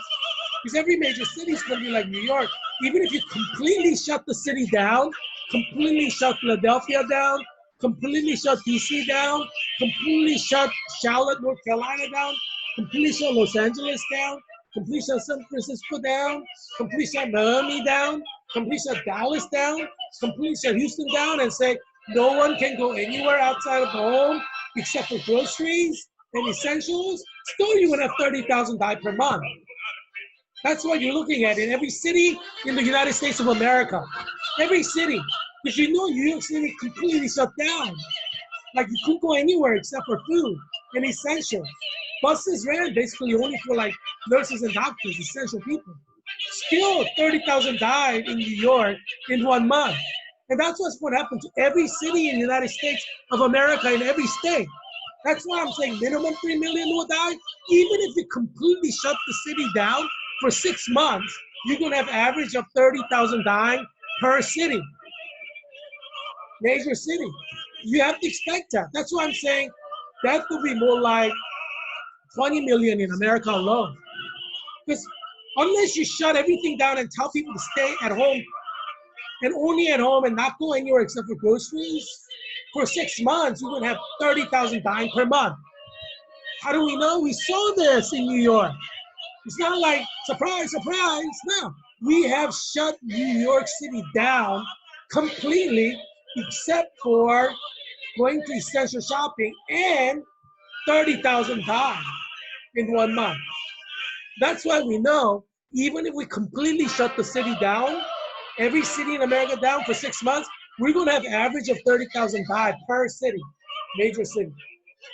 [SPEAKER 1] because every major city is going to be like New York. Even if you completely shut the city down, completely shut Philadelphia down, completely shut DC down, completely shut Charlotte, North Carolina down, completely shut Los Angeles down, completely shut San Francisco down, completely shut Miami down, completely shut Dallas down, completely shut Houston down, and say no one can go anywhere outside of the home except for groceries and essentials, still you would have 30,000 die per month. That's what you're looking at in every city in the United States of America. Every city. Because you know New York City completely shut down. Like you couldn't go anywhere except for food and essentials. Buses ran basically only for like nurses and doctors, essential people. Still 30,000 died in New York in 1 month. And that's what's going to happen to every city in the United States of America in every state. That's why I'm saying minimum 3 million will die. Even if you completely shut the city down for 6 months, you're going to have average of 30,000 dying per city. Major city. You have to expect that. That's why I'm saying that could be more like 20 million in America alone. Because unless you shut everything down and tell people to stay at home and only at home and not go anywhere except for groceries, for 6 months, you're going to have 30,000 dying per month. How do we know? We saw this in New York. It's not like, surprise, surprise. No, we have shut New York City down completely except for going to essential shopping, and 30,000 died in 1 month. That's why we know, even if we completely shut the city down, every city in America down for 6 months, we're going to have average of 30,000 die per city, major city.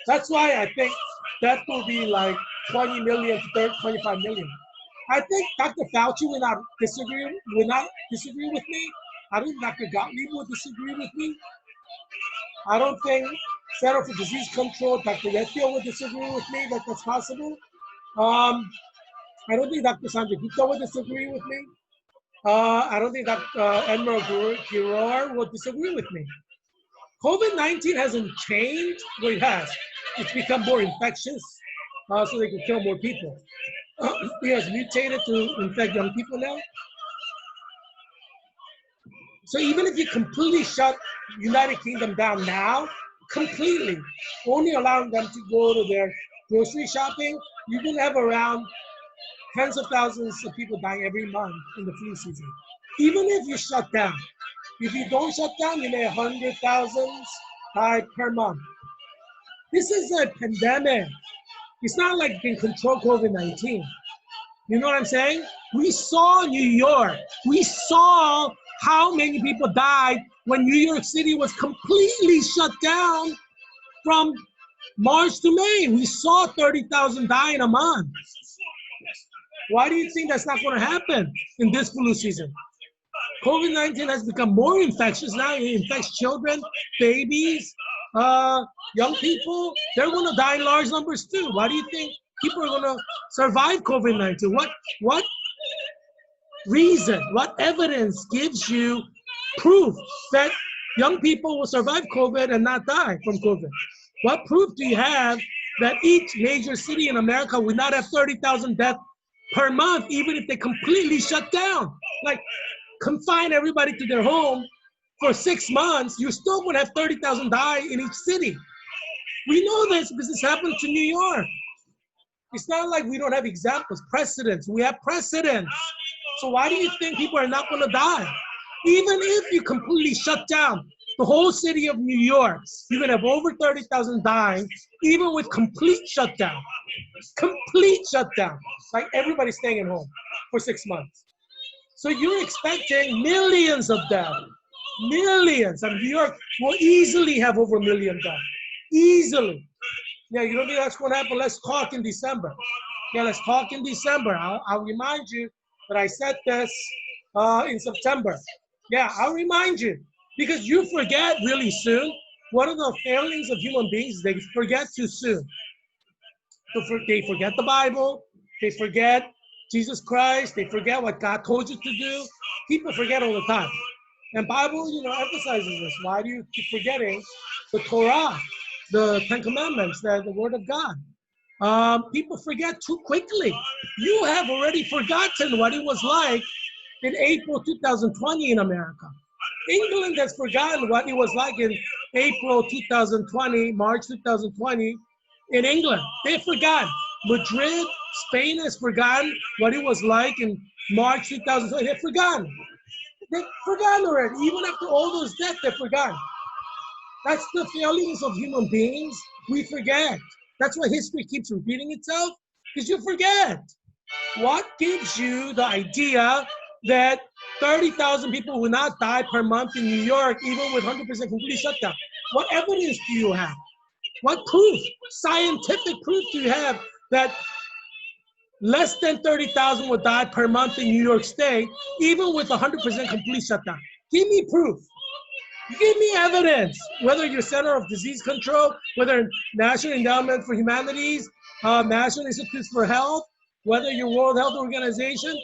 [SPEAKER 1] That's why I think that will be like 20 million to 25 million. I think Dr. Fauci will not disagree with me. I think Dr. Gottlieb will disagree with me. I don't think Center for Disease Control, Dr. Redfield will disagree with me that that's possible. Um, I don't think Dr. Sanjay Gupta will disagree with me. I don't think Dr. Admiral Giroir will disagree with me. COVID-19 hasn't changed. Well, it has. It's become more infectious, so they can kill more people. It has mutated to infect young people now. So even if you completely shut United Kingdom down now, completely, only allowing them to go to their grocery shopping, you will have around tens of thousands of people dying every month in the flu season. Even if you shut down, if you don't shut down, you may have 100,000 die per month. This is a pandemic. It's not like you can control COVID-19. You know what I'm saying? We saw New York. We saw how many people died when New York City was completely shut down from March to May. We saw 30,000 die in a month. Why do you think that's not going to happen in this flu season? COVID-19 has become more infectious now. It infects children, babies, young people. They're going to die in large numbers too. Why do you think people are going to survive COVID-19? What reason, what evidence gives you proof that young people will survive COVID and not die from COVID? What proof do you have that each major city in America will not have 30,000 deaths per month, even if they completely shut down? Like, confine everybody to their home for 6 months, you still would have 30,000 die in each city. We know this because this happened to New York. It's not like we don't have examples, precedents. We have precedents. So why do you think people are not going to die? Even if you completely shut down the whole city of New York, you're going to have over 30,000 dying, even with complete shutdown. Complete shutdown. Like everybody's staying at home for 6 months. So you're expecting millions of deaths. Millions. And New York will easily have over 1 million deaths. Easily. Yeah, you don't think that's going to happen? Let's talk in December. Yeah, let's talk in December. I'll remind you that I said this in September. Yeah, I'll remind you. Because you forget really soon. One of the failings of human beings is they forget too soon. They forget the Bible. They forget Jesus Christ. They forget what God told you to do. People forget all the time. And Bible, emphasizes this. Why do you keep forgetting the Torah, the Ten Commandments, the Word of God? People forget too quickly. You have already forgotten what it was like in April 2020 in America. England has forgotten what it was like in April 2020, March 2020 in England. They forgot. Madrid, Spain has forgotten what it was like in March 2020. They've forgotten. They've forgotten already. Even after all those deaths, they've forgotten. That's the failings of human beings. We forget. That's why history keeps repeating itself, because you forget. What gives you the idea that 30,000 people will not die per month in New York, even with 100% complete shutdown? What evidence do you have? What proof, scientific proof do you have that less than 30,000 will die per month in New York State, even with 100% complete shutdown? Give me proof. Give me evidence, whether you're Center of Disease Control, whether National Endowment for Humanities, National Institutes for Health, whether you're World Health Organization,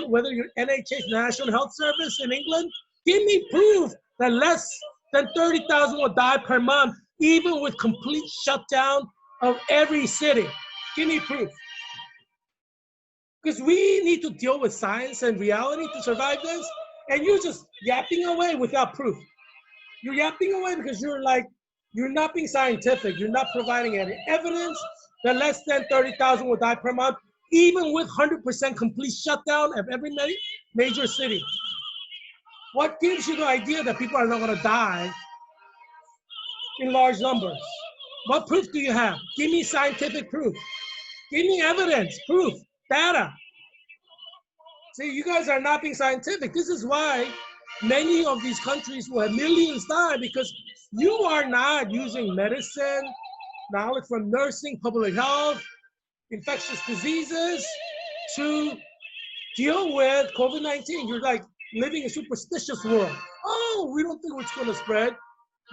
[SPEAKER 1] whether you're NHS, National Health Service in England. Give me proof that less than 30,000 will die per month, even with complete shutdown of every city. Give me proof. Because we need to deal with science and reality to survive this, and you're just yapping away without proof. You're yapping away because you're not being scientific. You're not providing any evidence that less than 30,000 will die per month, even with 100% complete shutdown of every major city. What gives you the idea that people are not going to die in large numbers? What proof do you have? Give me scientific proof. Give me evidence, proof, data. See, you guys are not being scientific. This is why many of these countries will have millions die, because you are not using medicine, knowledge from nursing, public health, infectious diseases to deal with COVID-19. You're like living in a superstitious world. Oh, we don't think it's going to spread.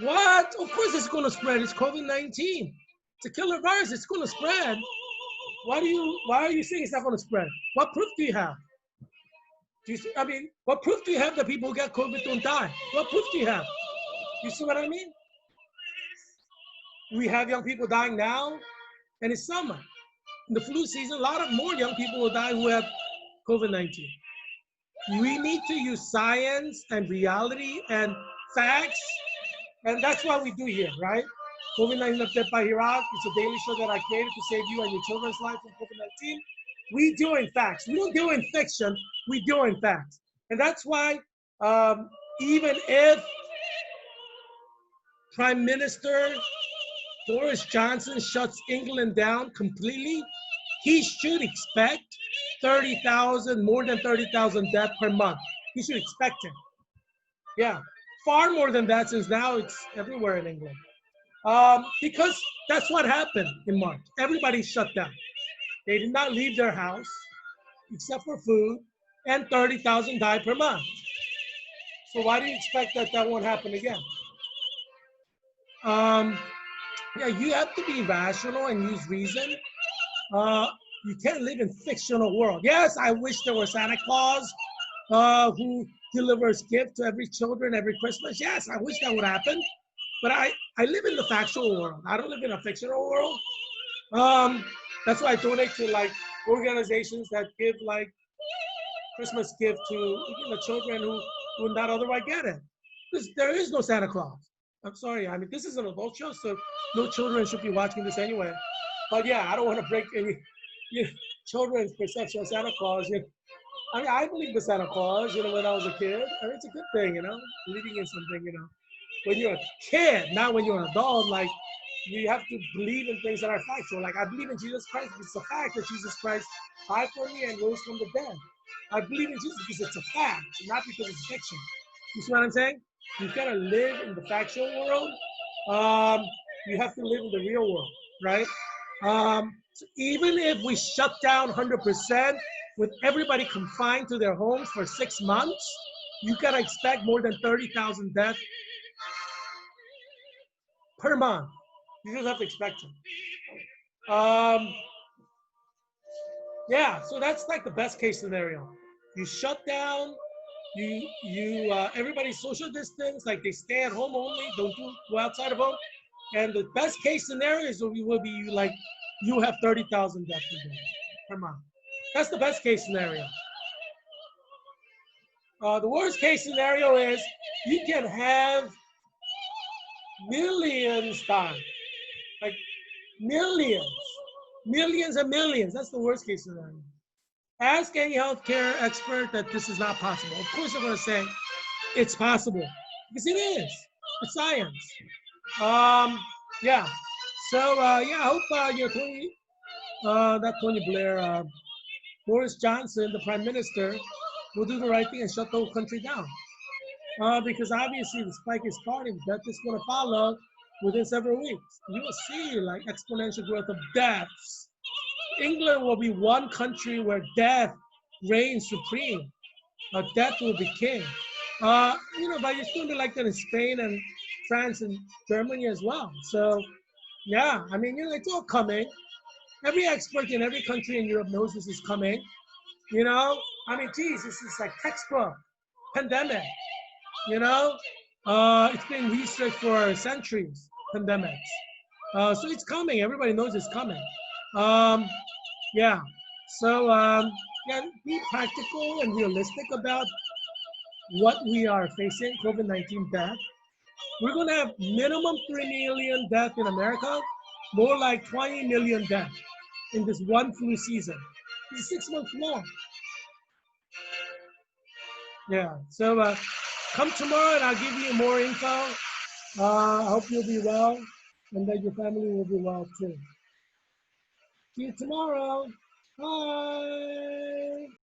[SPEAKER 1] What? Of course it's going to spread. It's COVID-19. It's a killer virus. It's going to spread. Why are you saying it's not going to spread? What proof do you have? I mean, what proof do you have that people who get COVID don't die? What proof do you have? You see what I mean? We have young people dying now, and it's summer. In the flu season, a lot of more young people will die who have COVID-19. We need to use science and reality and facts, and that's what we do here, right? COVID-19 Update by Heerak. It's a daily show that I created to save you and your children's life from COVID-19. We deal in facts. We don't deal in fiction. We deal in facts. And that's why even if Prime Minister Boris Johnson shuts England down completely, he should expect 30,000, more than 30,000 deaths per month. He should expect it. Yeah, far more than that, since now it's everywhere in England. Because that's what happened in March. Everybody shut down. They did not leave their house except for food, and 30,000 died per month. So why do you expect that that won't happen again? Yeah, you have to be rational and use reason. You can't live in fictional world. Yes, I wish there was Santa Claus who delivers gifts to every children every Christmas. Yes, I wish that would happen. But I live in the factual world. I don't live in a fictional world. That's why I donate to like organizations that give like Christmas gift to children who would not otherwise get it. Because there is no Santa Claus. I'm sorry. I mean, this is an adult show, so no children should be watching this anyway. But yeah, I don't want to break any children's perception of Santa Claus. I mean, I believe in Santa Claus, when I was a kid. I mean, it's a good thing, believing in something, When you're a kid, not when you're an adult, like, you have to believe in things that are factual. Like, I believe in Jesus Christ because it's a fact that Jesus Christ died for me and rose from the dead. I believe in Jesus because it's a fact, not because it's fiction. You see what I'm saying? You've got to live in the factual world. You have to live in the real world, right? So even if we shut down 100% with everybody confined to their homes for 6 months, you got to expect more than 30,000 deaths per month. You just have to expect them. Yeah, so that's like the best case scenario. You shut down, everybody social distance, like they stay at home only, don't go outside of home. And the best case scenario is will be like you have 30,000 deaths per month. That's the best case scenario. The worst case scenario is you can have millions die, like millions and millions. That's the worst case scenario. Ask any healthcare expert that this is not possible. Of course, they're going to say it's possible because it is. It's science. Yeah. So yeah, I hope Tony, not Tony Blair, Boris Johnson, the Prime Minister, will do the right thing and shut the whole country down. Because obviously the spike is starting. That is going to follow within several weeks. You will see like exponential growth of deaths. England will be one country where death reigns supreme. Death will be king. But it's going to be like that in Spain and France and Germany as well. So, yeah, I mean, it's all coming. Every expert in every country in Europe knows this is coming. I mean, geez, this is like textbook pandemic. It's been researched for centuries, pandemics. So it's coming. Everybody knows it's coming. Yeah. So yeah, be practical and realistic about what we are facing, COVID-19 death. We're going to have minimum 3 million deaths in America, more like 20 million deaths in this one flu season. It's 6 months long. Yeah. So come tomorrow and I'll give you more info. I hope you'll be well and that your family will be well too. See you tomorrow. Bye.